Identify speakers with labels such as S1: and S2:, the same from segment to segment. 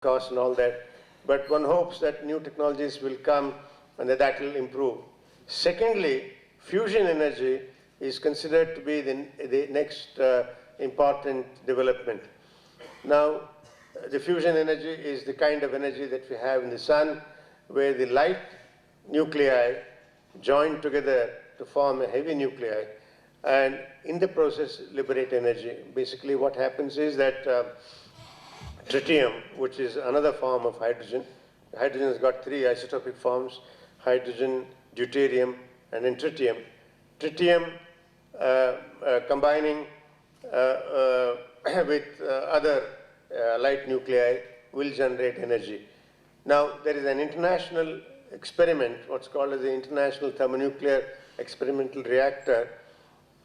S1: cost and all that. But one hopes that new technologies will come and that will improve. Secondly, fusion energy is considered to be the next important development. Now, the fusion energy is the kind of energy that we have in the sun, where the light nuclei join together to form a heavy nuclei, and in the process liberate energy. Basically what happens is that tritium, which is another form of hydrogen. Hydrogen has got three isotopic forms: hydrogen, deuterium, and then tritium. Tritium combining with other light nuclei will generate energy. Now, there is an international experiment, what's called as the International Thermonuclear Experimental Reactor,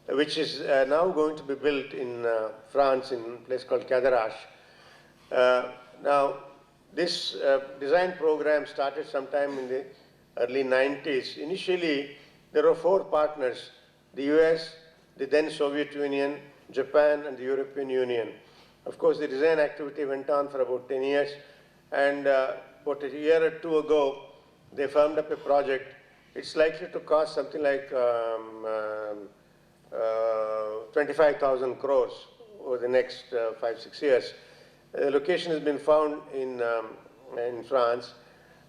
S1: which is now going to be built in France, in a place called Cadarache. Now, this design program started sometime in the early 90s. Initially, there were 4 partners: the US, the then Soviet Union, Japan, and the European Union. Of course, the design activity went on for about 10 years, and about a year or 2 ago, they firmed up a project. It's likely to cost something like 25,000 crores over the next 5-6 years. The location has been found in France,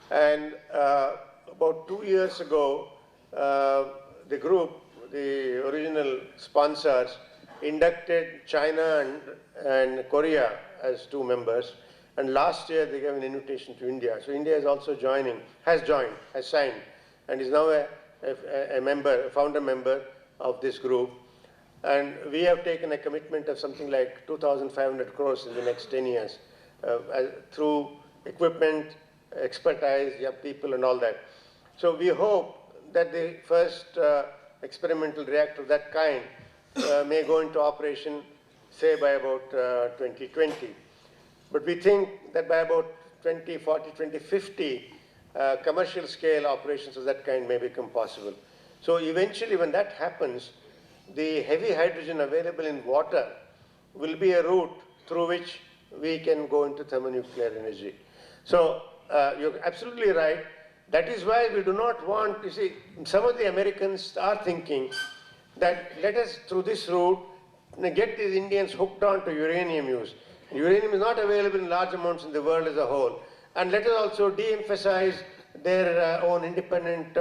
S1: and about 2 years ago, the group, the original sponsors, inducted China and Korea as 2 members, and last year they gave an invitation to India. So India is also has signed, and is now a member, a founder member of this group. And we have taken a commitment of something like 2,500 crores in the next 10 years through equipment, expertise, people and all that. So we hope that the first experimental reactor of that kind may go into operation, say, by about 2020. But we think that by about 2040, 2050, commercial scale operations of that kind may become possible. So eventually, when that happens, the heavy hydrogen available in water will be a route through which we can go into thermonuclear energy. So you're absolutely right. That is why we do not want, you see, some of the Americans are thinking that let us, through this route, get these Indians hooked on to uranium use. Uranium is not available in large amounts in the world as a whole. And let us also de-emphasize their own independent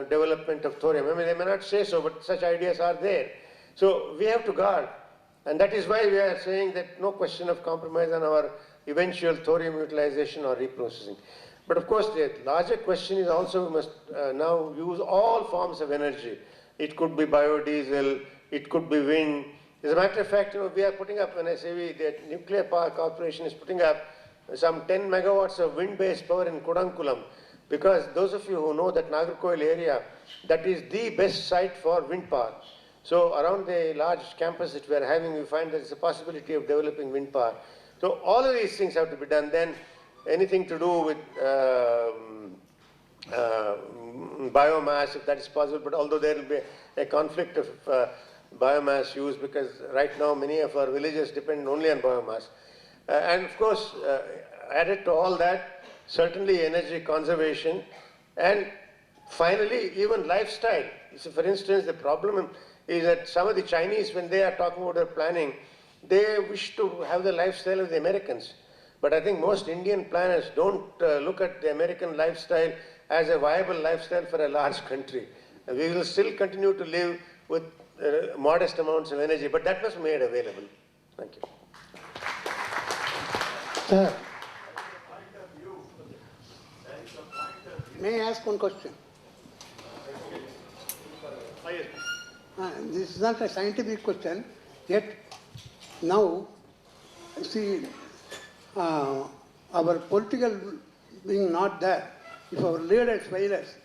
S1: development of thorium. I mean, they may not say so, but such ideas are there. So we have to guard. And that is why we are saying that no question of compromise on our eventual thorium utilization or reprocessing. But of course, the larger question is also we must now use all forms of energy. It could be biodiesel, it could be wind. As a matter of fact, we are putting up, when I say we, the Nuclear Power Corporation is putting up some 10 megawatts of wind-based power in Kudankulam, because those of you who know that Nagarcoil area, that is the best site for wind power. So around the large campus that we are having, we find there is a possibility of developing wind power. So all of these things have to be done. Then anything to do with biomass, if that is possible, but although there will be a conflict of biomass use, because right now many of our villages depend only on biomass. And of course, added to all that, certainly energy conservation, and finally even lifestyle. So for instance, the problem is that some of the Chinese, when they are talking about their planning, they wish to have the lifestyle of the Americans. But I think most Indian planners don't look at the American lifestyle as a viable lifestyle for a large country. We will still continue to live with modest amounts of energy, but that was made available. Thank you.
S2: Sir, may I ask one question? This is not a scientific question, yet now, see, our political being not there, if our leaders fail us,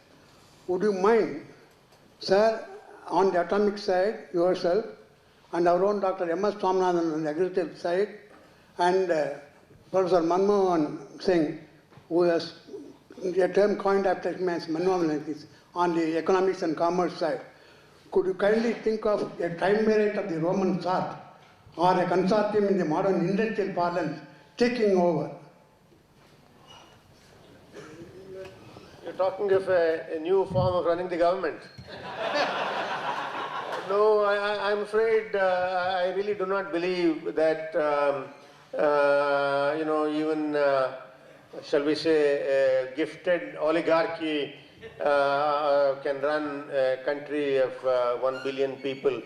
S2: would you mind, sir, on the atomic side, yourself, and our own Dr. M.S. Swaminathan on the agricultural side, and Professor Manmohan Singh, who has a term coined after him as Manmohan, on the economics and commerce side. Could you kindly think of a triumvirate of the Roman sort, or a consortium in the modern industrial parlance taking over
S1: You're talking of a new form of running the government. No, I'm afraid I really do not believe that, even, shall we say, a gifted oligarchy can run a country of 1 billion people.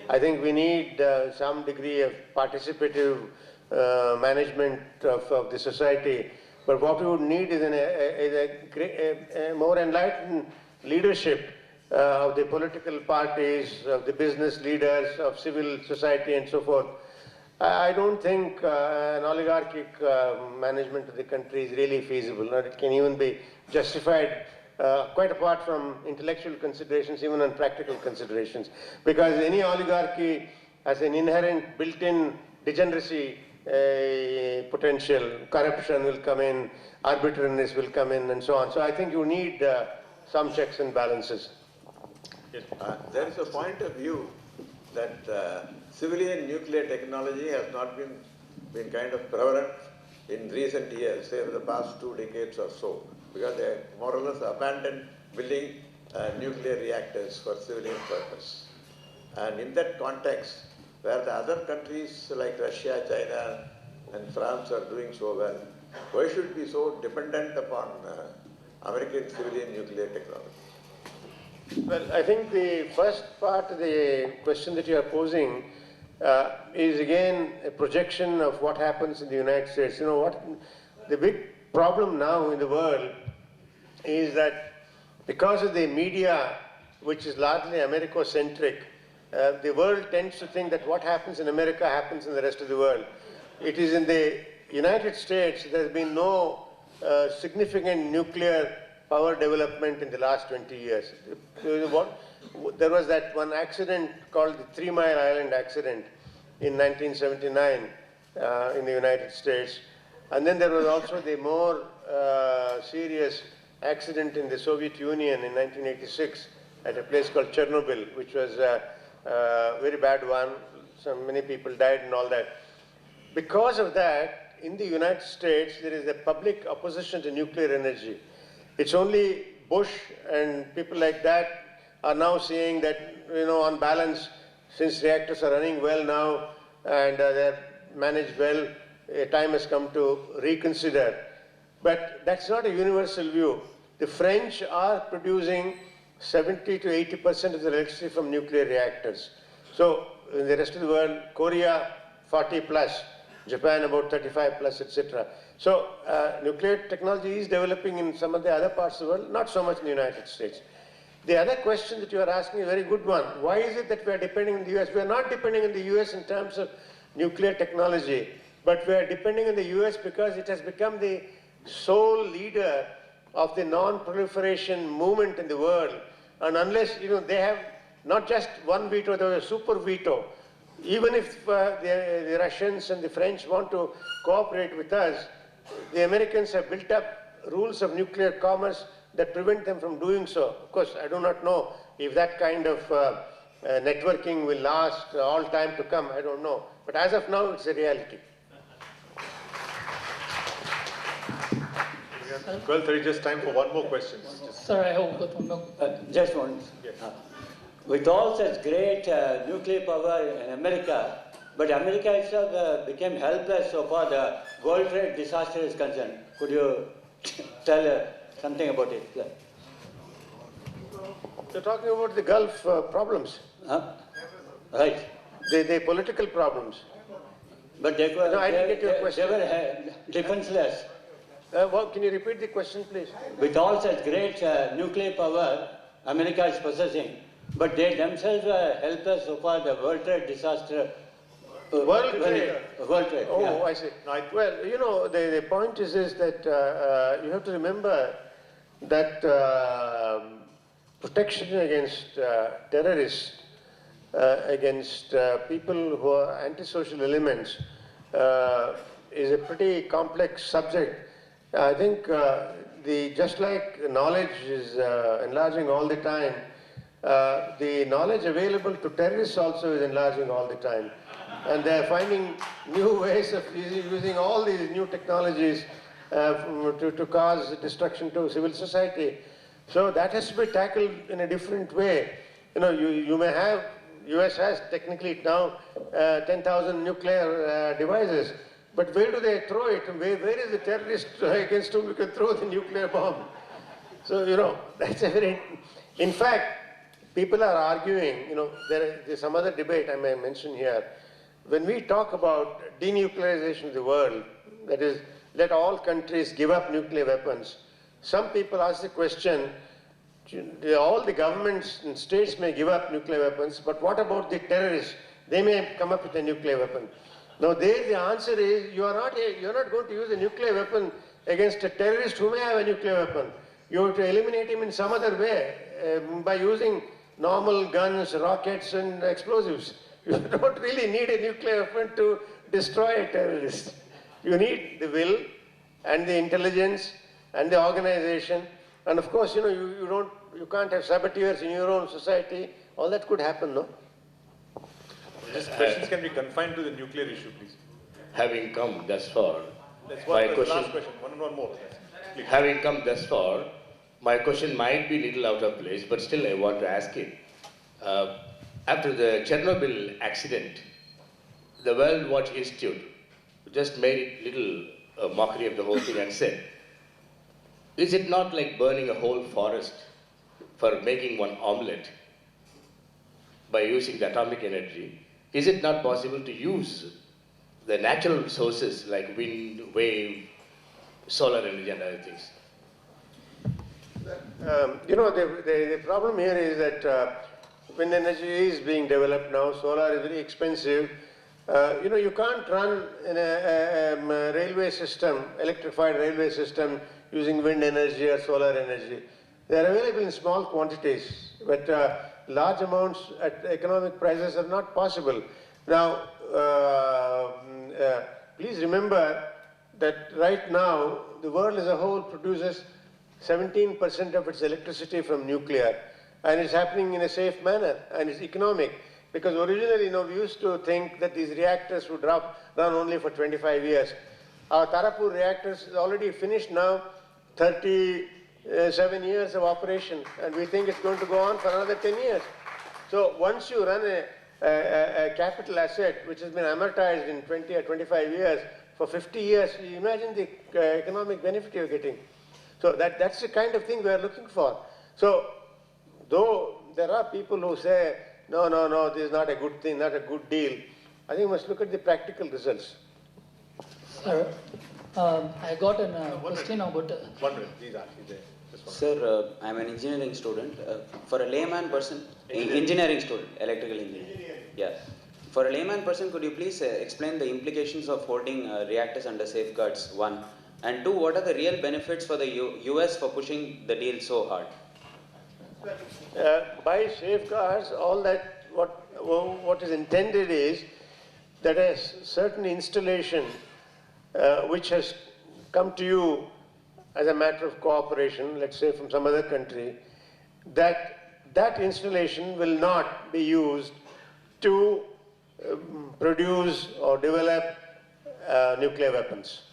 S1: I think we need some degree of participative management of the society. But what we would need is a more enlightened leadership of the political parties, of the business leaders, of civil society and so forth. I don't think an oligarchic management of the country is really feasible, or it can even be justified quite apart from intellectual considerations, even on practical considerations. Because any oligarchy has an inherent built-in degeneracy potential, corruption will come in, arbitrariness will come in, and so on. So I think you need some checks and balances.
S3: Yes. There is a point of view that civilian nuclear technology has not been kind of prevalent in recent years, say over the past 2 decades or so, because they more or less abandoned building nuclear reactors for civilian purpose. And in that context, where the other countries like Russia, China, and France are doing so well, why should we be so dependent upon American civilian nuclear technology?
S1: Well, I think the first part of the question that you are posing is again a projection of what happens in the United States. You know what? The big problem now in the world is that because of the media, which is largely America-centric, the world tends to think that what happens in America happens in the rest of the world. It is in the United States there has been no significant nuclear power development in the last 20 years. There was that one accident called the 3 Mile Island accident in 1979 in the United States. And then there was also the more serious accident in the Soviet Union in 1986 at a place called Chernobyl, which was a very bad one. So many people died and all that. Because of that, in the United States, there is a public opposition to nuclear energy. It's only Bush and people like that are now saying that, on balance, since reactors are running well now and they're managed well, a time has come to reconsider. But that's not a universal view. The French are producing 70 to 80% of the electricity from nuclear reactors. So in the rest of the world, Korea 40 plus, Japan about 35 plus, etc. So nuclear technology is developing in some of the other parts of the world, not so much in the United States. The other question that you are asking is a very good one. Why is it that we are depending on the US? We are not depending on the US in terms of nuclear technology, but we are depending on the US because it has become the sole leader of the non-proliferation movement in the world. And unless, they have not just one veto, they have a super veto. Even if the Russians and the French want to cooperate with us, the Americans have built up rules of nuclear commerce that prevent them from doing so. Of course, I do not know if that kind of networking will last all time to come. I don't know. But as of now, it's a reality.
S4: 12:30, just time for one more question.
S5: Sir, I hope got one more.
S6: Just one.
S4: Yes.
S6: With all such great nuclear power in America, but America itself became helpless so far the World Trade disaster is concerned. Could you tell something about it?
S1: You're talking about the Gulf problems.
S6: Right.
S1: The political problems.
S6: But they were,
S1: No, I didn't get your question.
S6: They were defenseless.
S1: Can you repeat the question, please?
S6: With all such great nuclear power America is possessing, but they themselves were helpless so far the World Trade disaster.
S1: World Trade.
S6: World Trade.
S1: Oh,
S6: yeah.
S1: I see. Well, the point is that you have to remember that protection against terrorists, against people who are antisocial elements, is a pretty complex subject. I think just like knowledge is enlarging all the time, the knowledge available to terrorists also is enlarging all the time. And they're finding new ways of using all these new technologies to cause destruction to civil society. So that has to be tackled in a different way. You know, you may have, US has technically now 10,000 nuclear devices, but where do they throw it? Where is the terrorist against whom you can throw the nuclear bomb? So, you know, that's a very, in fact, people are arguing, you know, there's some other debate I may mention here. When we talk about denuclearization of the world, that is, let all countries give up nuclear weapons, some people ask the question, all the governments and states may give up nuclear weapons, but what about the terrorists? They may come up with a nuclear weapon. Now there the answer is, you're not going to use a nuclear weapon against a terrorist who may have a nuclear weapon. You have to eliminate him in some other way by using normal guns, rockets and explosives. You don't really need a nuclear weapon to destroy a terrorist. You need the will and the intelligence and the organization. And of course, you know, you can't have saboteurs in your own society. All that could happen, no?
S4: These questions can be confined to the nuclear issue, please.
S7: Having come thus far,
S4: That's
S7: my
S4: one
S7: question,
S4: last question, one more. Please.
S7: having come thus far, my question might be little out of place, but still I want to ask it. After the Chernobyl accident, the World Watch Institute just made a little mockery of the whole thing and said, is it not like burning a whole forest for making one omelette by using the atomic energy? Is it not possible to use the natural sources like wind, wave, solar energy and other things?
S1: You know, the problem here is that wind energy is being developed now, solar is very expensive. You know, you can't run in a railway system, electrified railway system, using wind energy or solar energy. They are available in small quantities, but large amounts at economic prices are not possible. Now, please remember that right now, the world as a whole produces 17% of its electricity from nuclear, and it's happening in a safe manner, and it's economic. Because originally, you know, we used to think that these reactors would run only for 25 years. Our Tarapur reactors is already finished now, 37 years of operation, and we think it's going to go on for another 10 years. So once you run a capital asset which has been amortized in 20 or 25 years for 50 years, you imagine the economic benefit you're getting. So that's the kind of thing we are looking for. So though there are people who say, no, this is not a good thing, not a good deal, I think we must look at the practical results.
S5: Sir, I got a question about.
S4: One minute, please ask you there. Just one.
S8: Sir, I'm an engineering student. For a layman person, engineering student, electrical engineering. Yeah. For a layman person, could you please explain the implications of holding reactors under safeguards, one? And two, what are the real benefits for the US for pushing the deal so hard?
S1: By safeguards, all that, what is intended is that a certain installation which has come to you as a matter of cooperation, let's say from some other country, that installation will not be used to produce or develop nuclear weapons.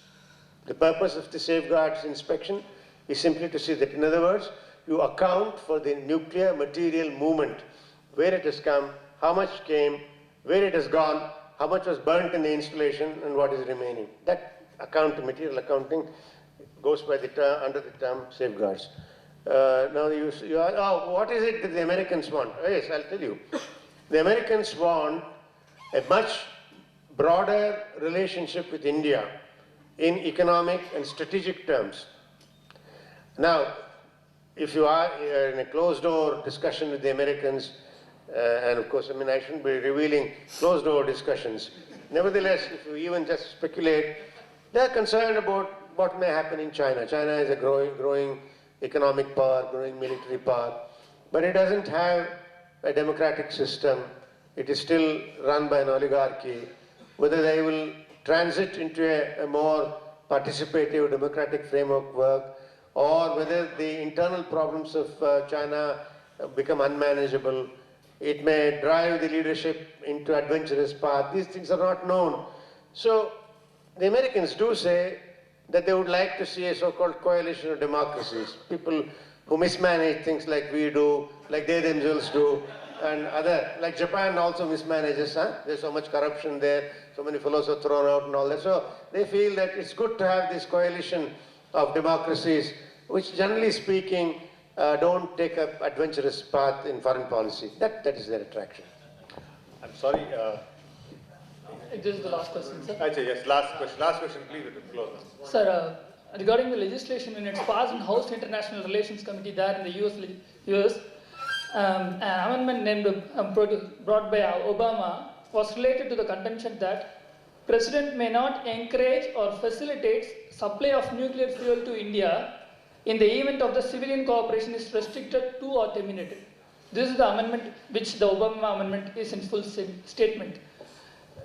S1: The purpose of the safeguards inspection is simply to see that, in other words, you account for the nuclear material movement, where it has come, how much came, where it has gone, how much was burnt in the installation, and what is remaining. That material accounting goes by the term, under the term safeguards. Now you are, what is it that the Americans want? Oh, yes, I'll tell you. The Americans want a much broader relationship with India in economic and strategic terms. Now, if you are in a closed-door discussion with the Americans, and of course, I mean, I shouldn't be revealing closed-door discussions. Nevertheless, if you even just speculate, they are concerned about what may happen in China. China is a growing economic power, growing military power, but it doesn't have a democratic system. It is still run by an oligarchy. Whether they will transit into a more participative democratic framework work, or whether the internal problems of China become unmanageable, it may drive the leadership into adventurous path. These things are not known. So the Americans do say that they would like to see a so-called coalition of democracies, people who mismanage things like we do, like they themselves do, and other, like Japan also mismanages, there's so much corruption there, so many fellows are thrown out and all that. So they feel that it's good to have this coalition of democracies, which generally speaking, don't take an adventurous path in foreign policy. That is their attraction.
S4: I'm sorry.
S5: This is the last question, sir.
S4: Actually, yes, last question, please, to close now.
S5: Sir, regarding the legislation, when it's passed in House International Relations Committee there in the US, an amendment named brought by Obama was related to the contention that President may not encourage or facilitate supply of nuclear fuel to India in the event of the civilian cooperation is restricted to or terminated. This is the amendment which the Obama amendment is in full statement.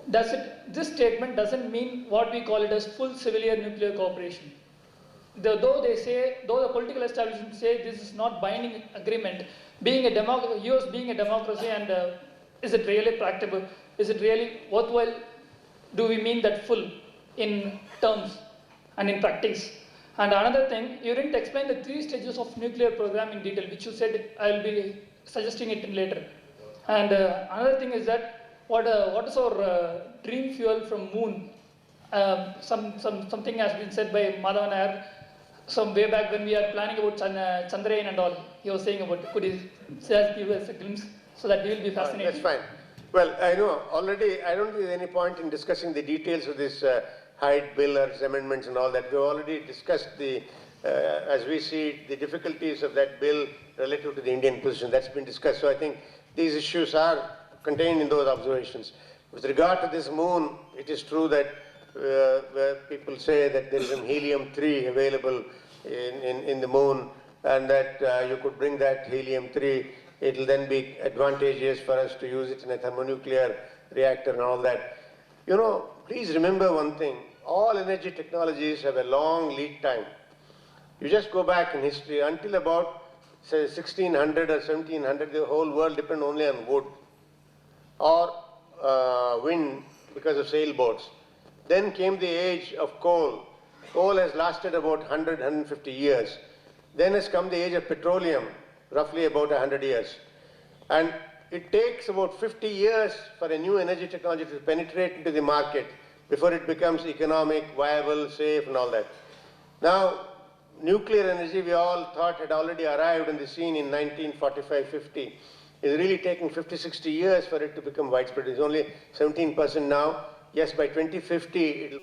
S5: This statement doesn't mean what we call it as full civilian nuclear cooperation. Though the political establishment say this is not binding agreement, US being a democracy, and is it really practicable? Is it really worthwhile? Do we mean that full in terms and in practice? And another thing, you didn't explain the 3 stages of nuclear program in detail, which you said I will be suggesting it later. And another thing is that what is our dream fuel from moon? Something has been said by Madhavan Nair some way back when we are planning about Chandrayaan and all. He was saying about, could you just give us a glimpse so that we will be fascinated?
S1: That's fine. Well, I know already, I don't think there's any point in discussing the details of this Hyde bill or amendments and all that. We've already discussed as we see it, the difficulties of that bill relative to the Indian position. That's been discussed. So I think these issues are contained in those observations. With regard to this moon, it is true that where people say that there is some helium-3 available in the moon, and that you could bring that helium-3, it will then be advantageous for us to use it in a thermonuclear reactor and all that. You know, please remember one thing, all energy technologies have a long lead time. You just go back in history, until about say 1600 or 1700, the whole world depended only on wood or wind because of sailboats. Then came the age of coal. Coal has lasted about 100, 150 years. Then has come the age of petroleum, roughly about 100 years. And it takes about 50 years for a new energy technology to penetrate into the market before it becomes economic, viable, safe, and all that. Now, nuclear energy, we all thought had already arrived on the scene in 1945-50. It's really taking 50, 60 years for it to become widespread. It's only 17% now. Yes, by 2050, it will